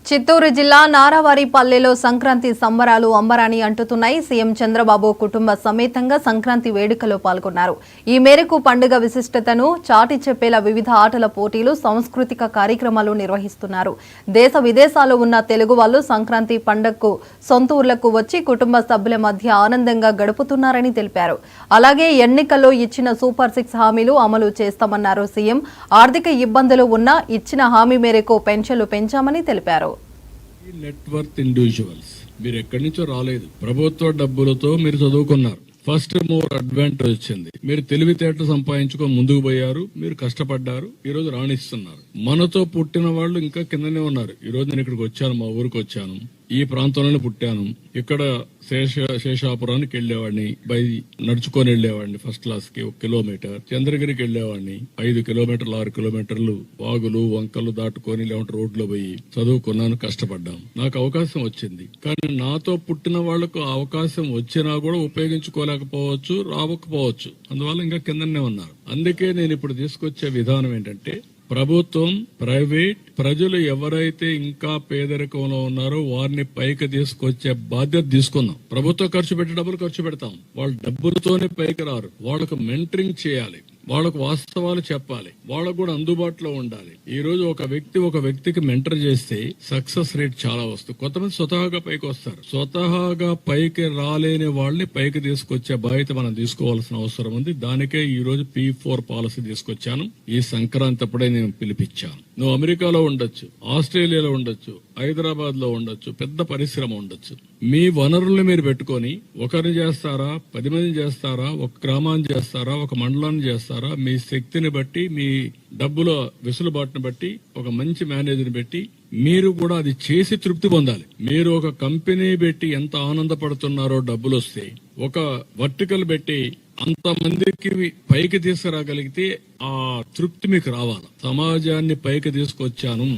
చిత్తూరు జిల్లా నారావారిపల్లెలో సంక్రాంతి సంబరాలు అంబరాన్ని అంటుతున్నాయి. సీఎం చంద్రబాబు కుటుంబ సమేతంగా సంక్రాంతి వేడుకలో పాల్గొన్నారు. ఈ మేరకు పండుగ విశిష్టతను చాటి చెప్పేలా వివిధ ఆటల పోటీలు, సాంస్కృతిక కార్యక్రమాలు నిర్వహిస్తున్నారు. దేశ విదేశాల్లో ఉన్న తెలుగు వాళ్లు సంక్రాంతి పండుగకు సొంత ఊర్లకు వచ్చి కుటుంబ సభ్యుల మధ్య ఆనందంగా గడుపుతున్నారని తెలిపారు. అలాగే ఎన్నికల్లో ఇచ్చిన సూపర్ 6 హామీలు అమలు చేస్తామన్నారు సీఎం. ఆర్థిక ఇబ్బందులు ఉన్నా ఇచ్చిన హామీ మేరకు పెన్షన్లు పెంచామని తెలిపారు. నెట్వర్త్ ఇండివిజువల్స్ మీరు ఎక్కడి నుంచో రాలేదు. ప్రభుత్వ డబ్బులతో మీరు చదువుకున్నారు. ఫస్ట్ మోర్ అడ్వాంటేజ్ వచ్చింది. మీరు తెలివితేటలు సంపాదించుకొని ముందుకు పోయారు. మీరు కష్టపడ్డారు. ఈ రోజు రాణిస్తున్నారు. మనతో పుట్టిన వాళ్ళు ఇంకా కిందనే ఉన్నారు. ఈ రోజు నేను ఇక్కడికి వచ్చాను, మా ఊరికి వచ్చాను. ఈ ప్రాంతంలోనే పుట్టాను. ఇక్కడ శేషాపురానికి వెళ్లేవాడిని, నడుచుకొని వెళ్లేవాడిని. ఫస్ట్ క్లాస్ కి 1 కిలోమీటర్. చంద్రగిరికి వెళ్లేవాడిని 5 కిలోమీటర్లు 6 కిలోమీటర్లు వాగులు వంకలు దాటుకొని లేకుంటే రోడ్లో పోయి చదువుకున్నాను, కష్టపడ్డాను. నాకు అవకాశం వచ్చింది. కానీ నాతో పుట్టిన వాళ్లకు అవకాశం వచ్చినా కూడా ఉపయోగించుకోలేకపోవచ్చు, రావకపోవచ్చు. అందువల్ల ఇంకా కిందనే ఉన్నారు. అందుకే నేను ఇప్పుడు తీసుకొచ్చే విధానం ఏంటంటే, ప్రభుత్వం, ప్రైవేట్, ప్రజలు ఎవరైతే ఇంకా పేదరికంలో ఉన్నారో వారిని పైకి తీసుకొచ్చే బాధ్యత తీసుకుందాం. ప్రభుత్వం ఖర్చు పెట్టే డబ్బులు ఖర్చు పెడతాం. వాళ్ళ డబ్బులతోనే పైకి రారు. వాళ్ళకు మెంటరింగ్ చేయాలి. వాళ్ళకు వాస్తవాలు చెప్పాలి. వాళ్ళకు కూడా అందుబాటులో ఉండాలి. ఈ రోజు ఒక వ్యక్తికి మెంటర్ చేస్తే సక్సెస్ రేట్ చాలా వస్తుంది. కొంతమంది స్వతహాగా పైకి వస్తారు. స్వతహాగా పైకి రాలేని వాళ్ళని పైకి తీసుకొచ్చే బాధ్యత మనం తీసుకోవాల్సిన అవసరం ఉంది. దానికే ఈ రోజు P4 పాలసీ తీసుకొచ్చాను. ఈ సంక్రాంతి అప్పుడే నేను పిలిపించాను. నువ్వు అమెరికాలో ఉండొచ్చు, ఆస్ట్రేలియాలో ఉండొచ్చు, హైదరాబాద్ లో ఉండొచ్చు, పెద్ద పరిశ్రమ ఉండొచ్చు. మీ వనరుల్ని మీరు పెట్టుకొని ఒకరిని చేస్తారా, 10 మందిని చేస్తారా, ఒక గ్రామాన్ని చేస్తారా, ఒక మండలాన్ని చేస్తారా, మీ శక్తిని బట్టి, మీ డబ్బుల వెసులుబాటును బట్టి, ఒక మంచి మేనేజర్ని పెట్టి మీరు కూడా అది చేసి తృప్తి పొందాలి. మీరు ఒక కంపెనీ పెట్టి ఎంత ఆనందపడుతున్నారో డబ్బులు వస్తే, ఒక వర్టికల్ పెట్టి అంతమందికి పైకి తీసుకురాగలిగితే ఆ తృప్తి మీకు రావాలి. సమాజాన్ని పైకి తీసుకొచ్చాను.